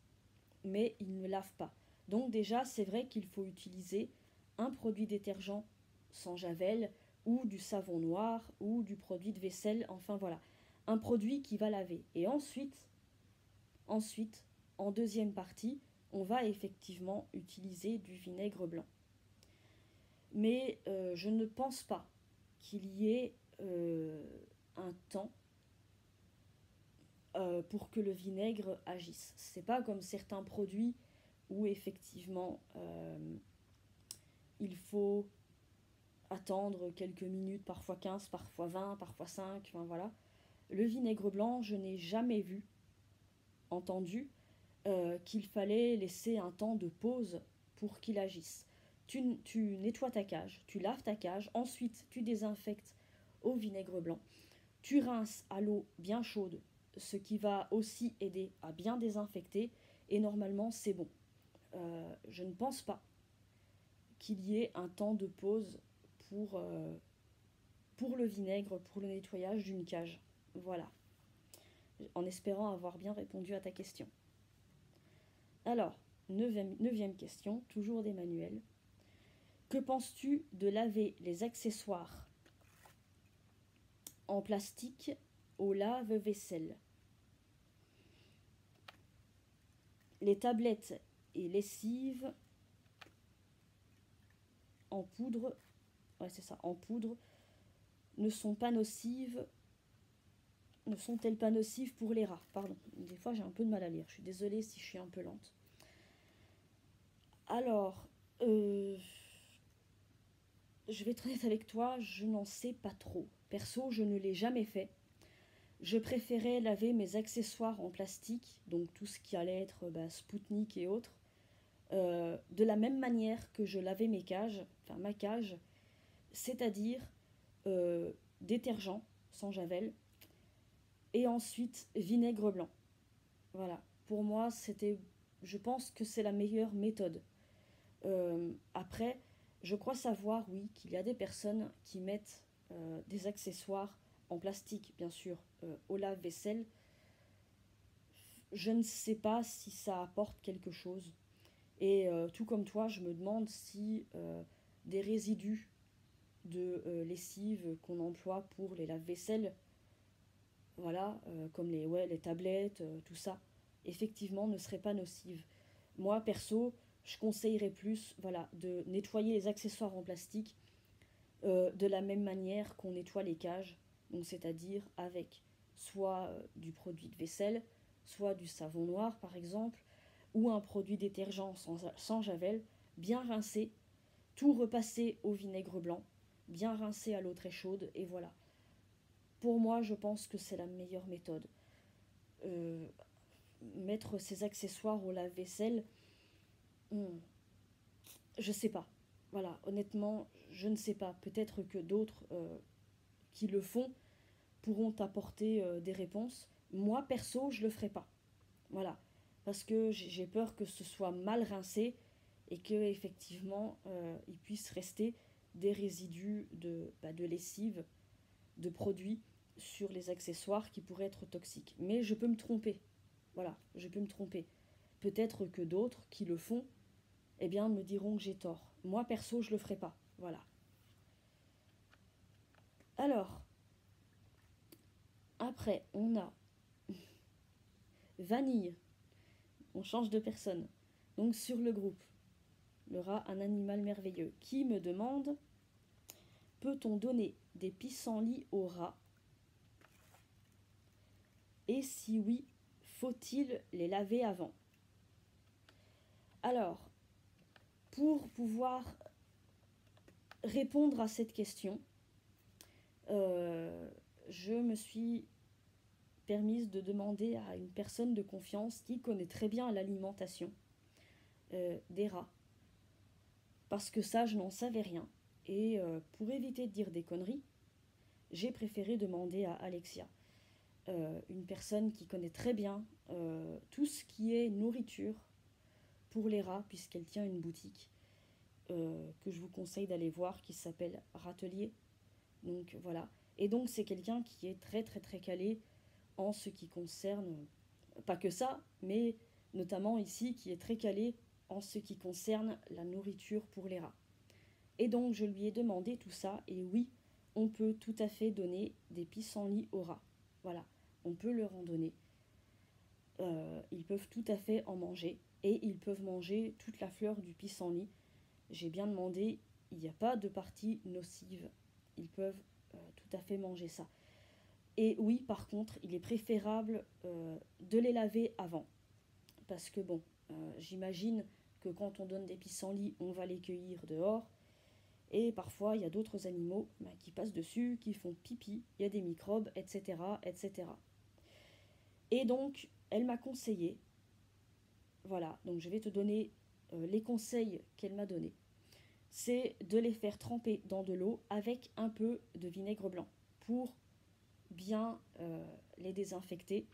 mais il ne lave pas. Donc déjà c'est vrai qu'il faut utiliser un produit détergent sans javel, ou du savon noir, ou du produit de vaisselle, enfin voilà, un produit qui va laver. Et ensuite, en deuxième partie, on va effectivement utiliser du vinaigre blanc. Mais je ne pense pas qu'il y ait un temps pour que le vinaigre agisse. C'est pas comme certains produits où effectivement il faut attendre quelques minutes, parfois 15, parfois 20, parfois 5, enfin voilà. Le vinaigre blanc, je n'ai jamais entendu qu'il fallait laisser un temps de pause pour qu'il agisse. Tu nettoies ta cage, tu laves ta cage, ensuite tu désinfectes au vinaigre blanc, tu rinces à l'eau bien chaude, ce qui va aussi aider à bien désinfecter, et normalement c'est bon. Je ne pense pas qu'il y ait un temps de pause pour le vinaigre, pour le nettoyage d'une cage. Voilà, en espérant avoir bien répondu à ta question. Alors, neuvième question, toujours d'Emmanuel. Que penses-tu de laver les accessoires en plastique au lave-vaisselle? Les tablettes et lessives en poudre, ouais c'est ça, en poudre, ne sont-elles pas nocives pour les rats? Pardon, des fois j'ai un peu de mal à lire, je suis désolée si je suis un peu lente. Alors, je vais être honnête avec toi, je n'en sais pas trop. Perso, je ne l'ai jamais fait. Je préférais laver mes accessoires en plastique, donc tout ce qui allait être Spoutnik et autres, de la même manière que je lavais ma cage, c'est-à-dire détergent sans javel, et ensuite vinaigre blanc. Voilà, pour moi, je pense que c'est la meilleure méthode. Après, je crois savoir, oui, qu'il y a des personnes qui mettent des accessoires en plastique, bien sûr, au lave-vaisselle. Je ne sais pas si ça apporte quelque chose. Et tout comme toi, je me demande si des résidus de lessive qu'on emploie pour les lave-vaisselle, voilà, comme les tablettes, tout ça, effectivement ne seraient pas nocives. Moi, perso, je conseillerais plus, voilà, de nettoyer les accessoires en plastique de la même manière qu'on nettoie les cages, donc c'est-à-dire avec soit du produit de vaisselle, soit du savon noir par exemple, ou un produit détergent sans javel, bien rincé, tout repasser au vinaigre blanc, bien rincer à l'eau très chaude, et voilà. Pour moi, je pense que c'est la meilleure méthode. Euh, Mettre ces accessoires au lave-vaisselle, je sais pas. Voilà, honnêtement, je ne sais pas. Peut-être que d'autres qui le font pourront apporter des réponses. Moi, perso, je le ferai pas. Voilà, parce que j'ai peur que ce soit mal rincé et que effectivement il puisse rester des résidus de lessive, de produits sur les accessoires qui pourraient être toxiques. Mais je peux me tromper. Voilà, je peux me tromper. Peut-être que d'autres qui le font, eh bien, me diront que j'ai tort. Moi, perso, je le ferai pas. Voilà. Alors, après, on a Vanille. On change de personne. Donc, sur le groupe, le rat, un animal merveilleux, qui me demande: peut-on donner des pissenlits aux rats? Et si oui, faut-il les laver avant? Alors, pour pouvoir répondre à cette question, je me suis permise de demander à une personne de confiance qui connaît très bien l'alimentation des rats. Parce que ça, je n'en savais rien. Et pour éviter de dire des conneries, j'ai préféré demander à Alexia, une personne qui connaît très bien tout ce qui est nourriture pour les rats, puisqu'elle tient une boutique que je vous conseille d'aller voir, qui s'appelle Râtelier. Donc voilà. Et donc c'est quelqu'un qui est très très très calé en ce qui concerne, pas que ça, mais notamment ici, qui est très calé en ce qui concerne la nourriture pour les rats. Et donc je lui ai demandé tout ça, et oui, on peut tout à fait donner des pissenlits aux rats. Voilà, on peut leur en donner. Ils peuvent tout à fait en manger, et ils peuvent manger toute la fleur du pissenlit. J'ai bien demandé, il n'y a pas de partie nocive. Ils peuvent tout à fait manger ça. Et oui, par contre, il est préférable de les laver avant. Parce que bon, j'imagine que quand on donne des pissenlits, on va les cueillir dehors. Et parfois, il y a d'autres animaux qui passent dessus, qui font pipi, il y a des microbes, etc., etc. Et donc, elle m'a conseillé, voilà, donc je vais te donner les conseils qu'elle m'a donnés. C'est de les faire tremper dans de l'eau avec un peu de vinaigre blanc pour bien les désinfecter,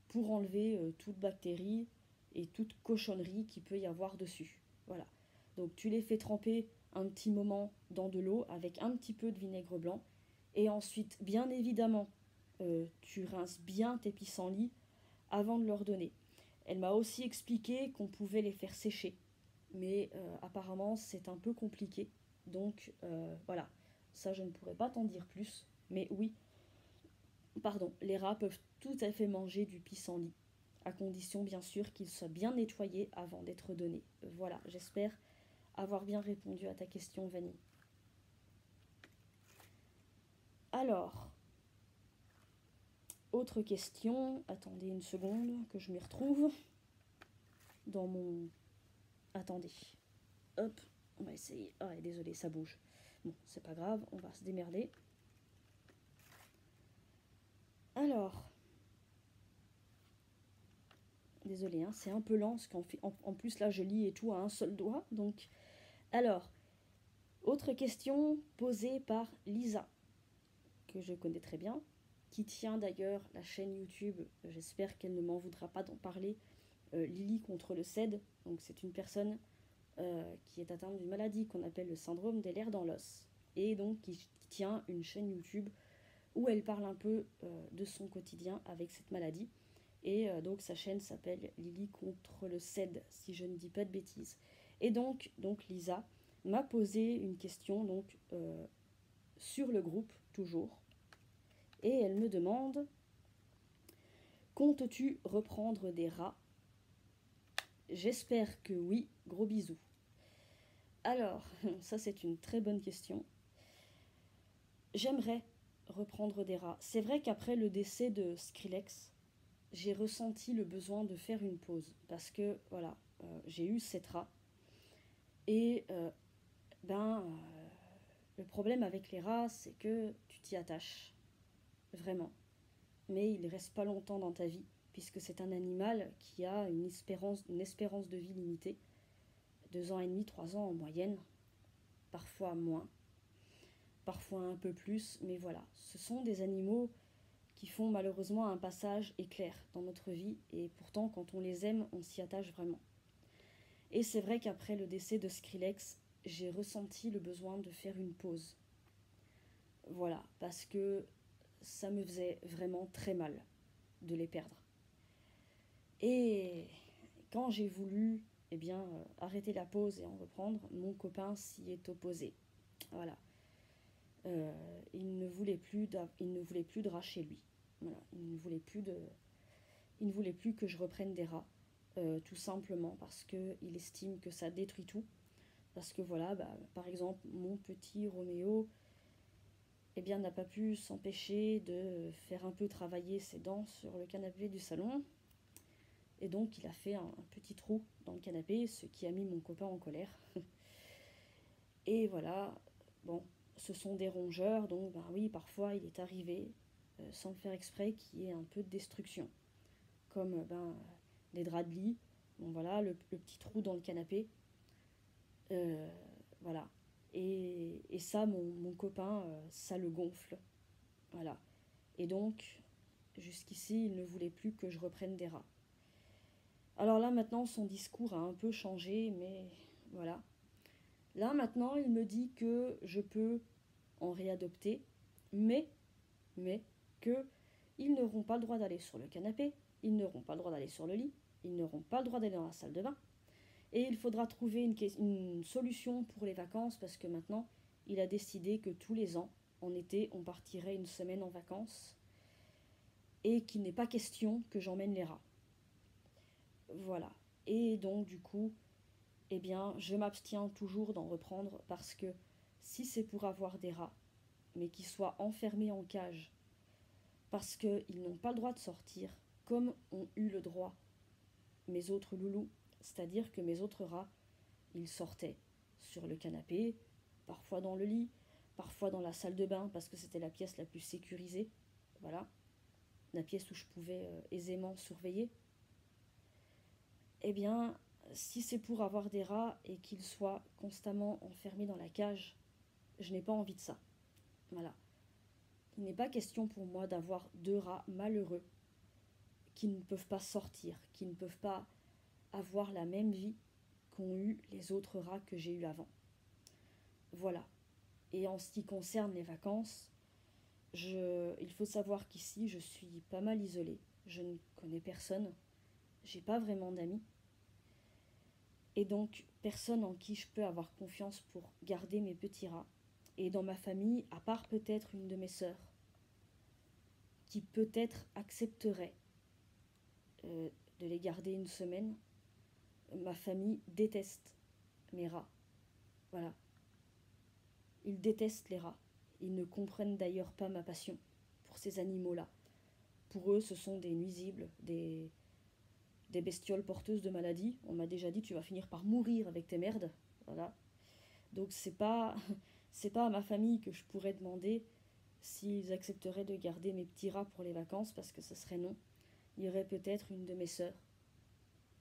pour enlever toute bactérie et toute cochonnerie qu'il peut y avoir dessus. Voilà. Donc tu les fais tremper un petit moment dans de l'eau avec un petit peu de vinaigre blanc. Et ensuite, bien évidemment, tu rinces bien tes pissenlits avant de leur donner. Elle m'a aussi expliqué qu'on pouvait les faire sécher. Mais apparemment, c'est un peu compliqué. Donc voilà, ça je ne pourrais pas t'en dire plus. Mais oui, pardon, les rats peuvent tout à fait manger du pissenlit, à condition bien sûr qu'il soit bien nettoyé avant d'être donné. Voilà, j'espère avoir bien répondu à ta question, Vanille. Alors, autre question, attendez une seconde que je m'y retrouve dans mon... Attendez, hop, on va essayer. Ah, désolé, ça bouge. Bon, c'est pas grave, on va se démerder. Alors, désolé, hein, c'est un peu lent, parce qu'en plus là je lis et tout à un seul doigt. Donc, alors, autre question posée par Lisa, que je connais très bien, qui tient d'ailleurs la chaîne YouTube, j'espère qu'elle ne m'en voudra pas d'en parler, Lily contre le CED. Donc c'est une personne qui est atteinte d'une maladie qu'on appelle le syndrome des lers dans l'os, et donc qui tient une chaîne YouTube où elle parle un peu de son quotidien avec cette maladie. Et donc sa chaîne s'appelle Lily contre le CED, si je ne dis pas de bêtises. Et donc Lisa m'a posé une question donc sur le groupe, toujours. Et elle me demande: comptes-tu reprendre des rats? J'espère que oui, gros bisous. Alors, ça c'est une très bonne question. J'aimerais reprendre des rats. C'est vrai qu'après le décès de Skrillex, j'ai ressenti le besoin de faire une pause. Parce que, voilà, j'ai eu 7 rats. Et ben, le problème avec les rats, c'est que tu t'y attaches, vraiment. Mais il ne reste pas longtemps dans ta vie, puisque c'est un animal qui a une espérance de vie limitée, 2 ans et demi, 3 ans en moyenne, parfois moins, parfois un peu plus, mais voilà. Ce sont des animaux qui font malheureusement un passage éclair dans notre vie, et pourtant quand on les aime, on s'y attache vraiment. Et c'est vrai qu'après le décès de Skrillex, j'ai ressenti le besoin de faire une pause. Voilà, parce que ça me faisait vraiment très mal de les perdre. Et quand j'ai voulu arrêter la pause et en reprendre, mon copain s'y est opposé. Voilà. Il ne voulait plus de rats chez lui. Voilà. Il ne voulait plus que je reprenne des rats. Tout simplement parce qu'il estime que ça détruit tout. Parce que voilà, par exemple, mon petit Roméo n'a pas pu s'empêcher de faire un peu travailler ses dents sur le canapé du salon. Et donc il a fait un petit trou dans le canapé, ce qui a mis mon copain en colère. Et voilà, bon, ce sont des rongeurs, donc oui, parfois il est arrivé, sans le faire exprès, qu'il y ait un peu de destruction. Comme des draps de lit, bon voilà, le petit trou dans le canapé. Voilà. Et ça, mon copain, ça le gonfle. Voilà. Et donc, jusqu'ici, il ne voulait plus que je reprenne des rats. Alors là, maintenant, son discours a un peu changé, mais voilà. Là, maintenant, il me dit que je peux en réadopter, mais, que ils n'auront pas le droit d'aller sur le canapé, ils n'auront pas le droit d'aller sur le lit, ils n'auront pas le droit d'aller dans la salle de bain. Et il faudra trouver une solution pour les vacances, parce que maintenant, il a décidé que tous les ans, en été, on partirait une semaine en vacances, et qu'il n'est pas question que j'emmène les rats. Voilà. Et donc, du coup, je m'abstiens toujours d'en reprendre, parce que si c'est pour avoir des rats, mais qu'ils soient enfermés en cage, parce qu'ils n'ont pas le droit de sortir, comme ont eu le droit mes autres loulous, c'est-à-dire que mes autres rats, ils sortaient sur le canapé, parfois dans le lit, parfois dans la salle de bain, parce que c'était la pièce la plus sécurisée, voilà, la pièce où je pouvais aisément surveiller. Eh bien, si c'est pour avoir des rats et qu'ils soient constamment enfermés dans la cage, je n'ai pas envie de ça. Voilà. Il n'est pas question pour moi d'avoir 2 rats malheureux qui ne peuvent pas sortir, qui ne peuvent pas avoir la même vie qu'ont eu les autres rats que j'ai eus avant. Voilà. Et en ce qui concerne les vacances, il faut savoir qu'ici, je suis pas mal isolée. Je ne connais personne. J'ai pas vraiment d'amis. Et donc, personne en qui je peux avoir confiance pour garder mes petits rats. Et dans ma famille, à part peut-être une de mes sœurs, qui peut-être accepterait de les garder une semaine, ma famille déteste mes rats. Voilà. Ils détestent les rats. Ils ne comprennent d'ailleurs pas ma passion pour ces animaux-là. Pour eux, ce sont des nuisibles, des bestioles porteuses de maladies. On m'a déjà dit, tu vas finir par mourir avec tes merdes. Voilà. Donc c'est pas à ma famille que je pourrais demander s'ils accepteraient de garder mes petits rats pour les vacances, parce que ce serait non. Il y aurait peut-être une de mes sœurs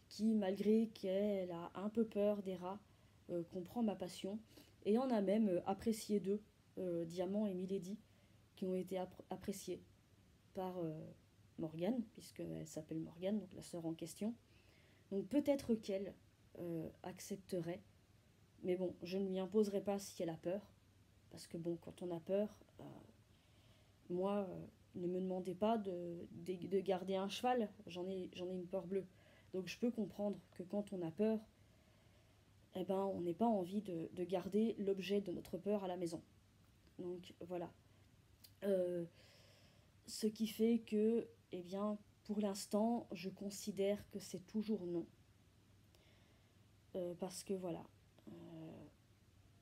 qui, malgré qu'elle a un peu peur des rats, comprend ma passion et en a même apprécié d'eux, Diamant et Milady, qui ont été appréciés par Morgane, puisqu'elle s'appelle Morgane, donc la sœur en question. Donc peut-être qu'elle accepterait, mais bon, je ne lui imposerai pas si elle a peur, parce que bon, quand on a peur, moi, ne me demandez pas de garder un cheval, j'en ai une peur bleue. Donc je peux comprendre que quand on a peur, on n'ait pas envie de garder l'objet de notre peur à la maison. Donc voilà. Ce qui fait que, pour l'instant, je considère que c'est toujours non. Parce que voilà.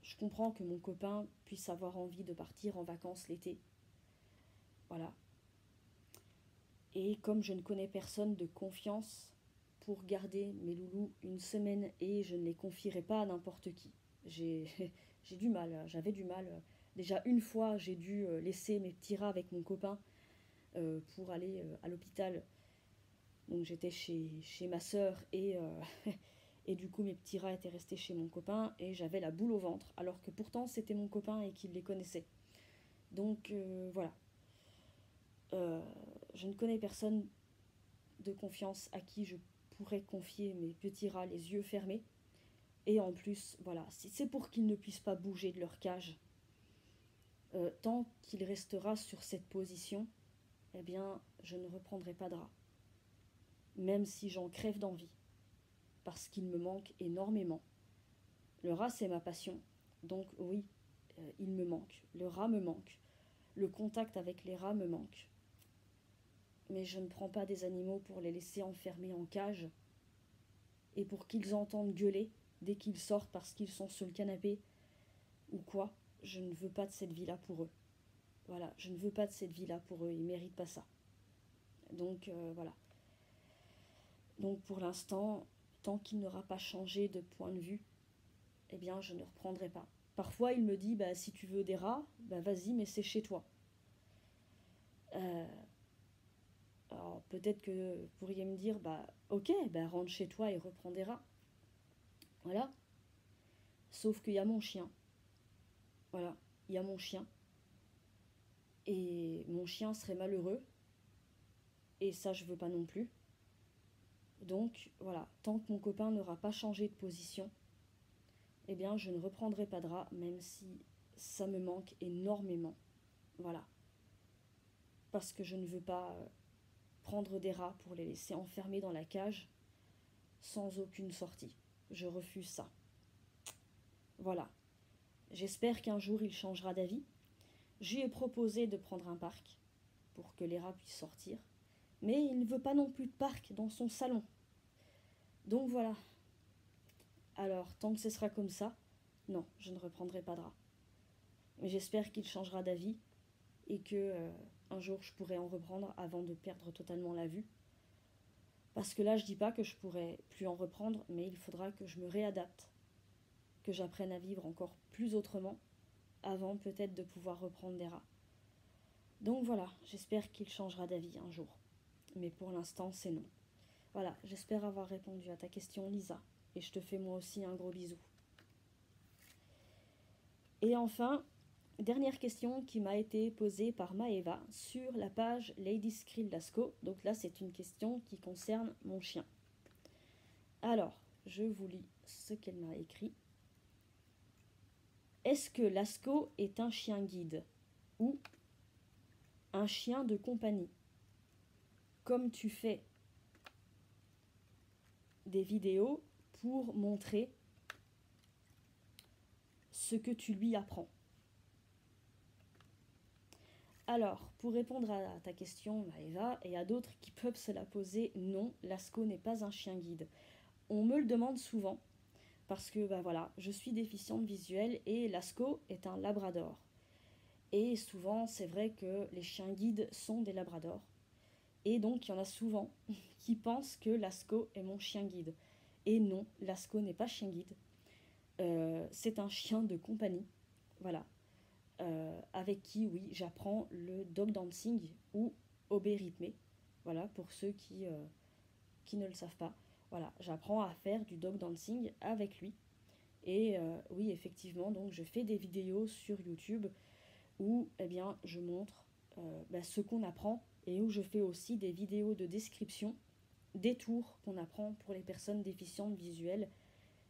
Je comprends que mon copain puisse avoir envie de partir en vacances l'été. Voilà. Et comme je ne connais personne de confiance pour garder mes loulous une semaine, et je ne les confierai pas à n'importe qui. J'ai j'ai du mal, j'avais du mal. Déjà une fois, j'ai dû laisser mes petits rats avec mon copain pour aller à l'hôpital. Donc j'étais chez ma sœur et du coup mes petits rats étaient restés chez mon copain et j'avais la boule au ventre alors que pourtant c'était mon copain et qu'il les connaissait. Donc voilà. Je ne connais personne de confiance à qui je pourrais confier mes petits rats les yeux fermés. Et en plus, voilà, si c'est pour qu'ils ne puissent pas bouger de leur cage, tant qu'il restera sur cette position, eh bien, je ne reprendrai pas de rat. Même si j'en crève d'envie. Parce qu'il me manque énormément. Le rat, c'est ma passion. Donc oui, il me manque. Le rat me manque. Le contact avec les rats me manque. Mais je ne prends pas des animaux pour les laisser enfermés en cage et pour qu'ils entendent gueuler dès qu'ils sortent parce qu'ils sont sur le canapé ou quoi. Je ne veux pas de cette vie-là pour eux. Voilà, je ne veux pas de cette vie-là pour eux. Ils ne méritent pas ça. Donc voilà. Donc pour l'instant, tant qu'il n'aura pas changé de point de vue, eh bien je ne reprendrai pas. Parfois il me dit, bah, si tu veux des rats, bah, vas-y, mais c'est chez toi. Alors peut-être que vous pourriez me dire, bah ok, bah, rentre chez toi et reprends des rats. Voilà. Sauf qu'il y a mon chien. Voilà, il y a mon chien. Et mon chien serait malheureux. Et ça, je veux pas non plus. Donc voilà, tant que mon copain n'aura pas changé de position, eh bien je ne reprendrai pas de rat, même si ça me manque énormément. Voilà. Parce que je ne veux pas prendre des rats pour les laisser enfermés dans la cage sans aucune sortie. Je refuse ça. Voilà. J'espère qu'un jour il changera d'avis. Je lui ai proposé de prendre un parc pour que les rats puissent sortir. Mais il ne veut pas non plus de parc dans son salon. Donc voilà. Alors, tant que ce sera comme ça, non, je ne reprendrai pas de rat. Mais j'espère qu'il changera d'avis et que un jour je pourrai en reprendre avant de perdre totalement la vue. Parce que là, je dis pas que je pourrai plus en reprendre, mais il faudra que je me réadapte, que j'apprenne à vivre encore plus autrement, avant peut-être de pouvoir reprendre des rats. Donc voilà, j'espère qu'il changera d'avis un jour. Mais pour l'instant, c'est non. Voilà, j'espère avoir répondu à ta question, Lisa. Et je te fais moi aussi un gros bisou. Et enfin, dernière question qui m'a été posée par Maëva sur la page Lady Skrill Lascaux. Donc là, c'est une question qui concerne mon chien. Alors, je vous lis ce qu'elle m'a écrit. Est-ce que Lascaux est un chien guide ou un chien de compagnie? Comme tu fais des vidéos pour montrer ce que tu lui apprends. Alors, pour répondre à ta question, Maëva, et à d'autres qui peuvent se la poser, non, Lascaux n'est pas un chien guide. On me le demande souvent, parce que voilà, je suis déficiente visuelle et Lascaux est un labrador. Et souvent, c'est vrai que les chiens guides sont des labradors. Et donc, il y en a souvent qui pensent que Lascaux est mon chien guide. Et non, Lascaux n'est pas chien guide. C'est un chien de compagnie. Voilà. Avec qui, oui, j'apprends le dog dancing ou obé rythmé. Voilà, pour ceux qui ne le savent pas. Voilà, j'apprends à faire du dog dancing avec lui. Et oui, effectivement, donc je fais des vidéos sur YouTube où eh bien, je montre ce qu'on apprend et où je fais aussi des vidéos de description des tours qu'on apprend pour les personnes déficientes visuelles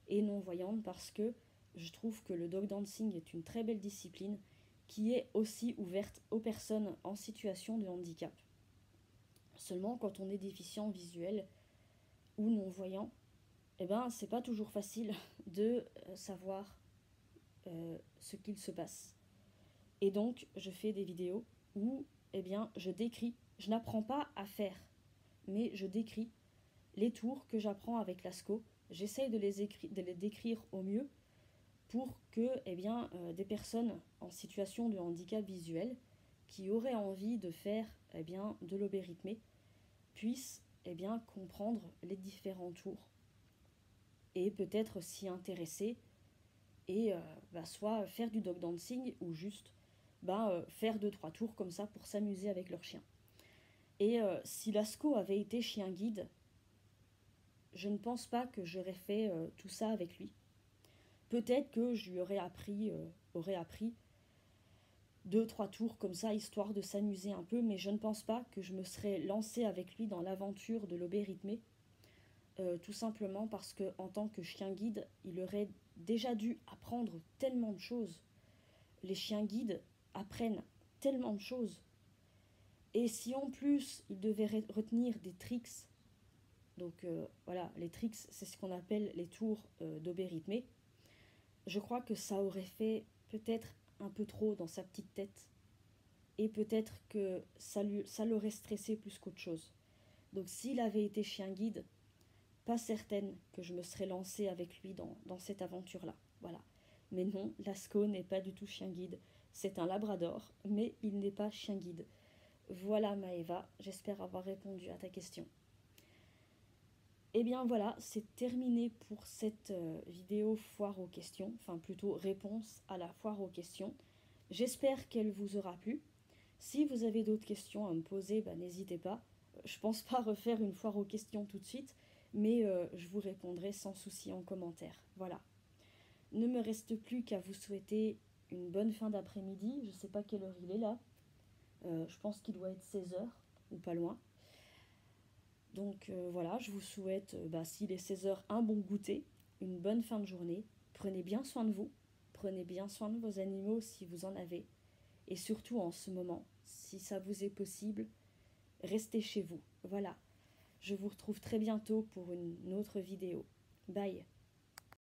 et non-voyantes parce que je trouve que le dog dancing est une très belle discipline qui est aussi ouverte aux personnes en situation de handicap. Seulement, quand on est déficient visuel ou non-voyant, eh ben, c'est pas toujours facile de savoir ce qu'il se passe. Et donc, je fais des vidéos où eh bien, je décris, je n'apprends pas à faire, mais je décris les tours que j'apprends avec Lascaux. J'essaye de les décrire au mieux pour que eh bien, des personnes en situation de handicap visuel qui auraient envie de faire eh bien, de l'obé rythmé puissent eh bien, comprendre les différents tours et peut-être s'y intéresser et soit faire du dog dancing ou juste faire 2-3 tours comme ça pour s'amuser avec leur chien. Et si Lascaux avait été chien guide, je ne pense pas que j'aurais fait tout ça avec lui. Peut-être que je lui aurais appris 2-3 tours comme ça, histoire de s'amuser un peu, mais je ne pense pas que je me serais lancée avec lui dans l'aventure de l'obé rythmé. Tout simplement parce que en tant que chien guide, il aurait déjà dû apprendre tellement de choses. Les chiens guides apprennent tellement de choses. Et si en plus il devait retenir des tricks, donc voilà, les tricks c'est ce qu'on appelle les tours d'obé rythmé, je crois que ça aurait fait peut-être un peu trop dans sa petite tête. Et peut-être que ça l'aurait stressé plus qu'autre chose. Donc s'il avait été chien guide, pas certaine que je me serais lancée avec lui dans cette aventure-là. Voilà. Mais non, Lascaux n'est pas du tout chien guide. C'est un labrador, mais il n'est pas chien guide. Voilà Maëva, j'espère avoir répondu à ta question. Et bien voilà, c'est terminé pour cette vidéo foire aux questions, enfin plutôt réponse à la foire aux questions. J'espère qu'elle vous aura plu. Si vous avez d'autres questions à me poser, n'hésitez pas. Je pense pas refaire une foire aux questions tout de suite, mais je vous répondrai sans souci en commentaire. Voilà. Ne me reste plus qu'à vous souhaiter une bonne fin d'après-midi. Je sais pas quelle heure il est là. Je pense qu'il doit être 16h ou pas loin. Donc voilà, je vous souhaite, s'il est 16h, un bon goûter, une bonne fin de journée. Prenez bien soin de vous, prenez bien soin de vos animaux si vous en avez. Et surtout en ce moment, si ça vous est possible, restez chez vous. Voilà, je vous retrouve très bientôt pour une autre vidéo. Bye.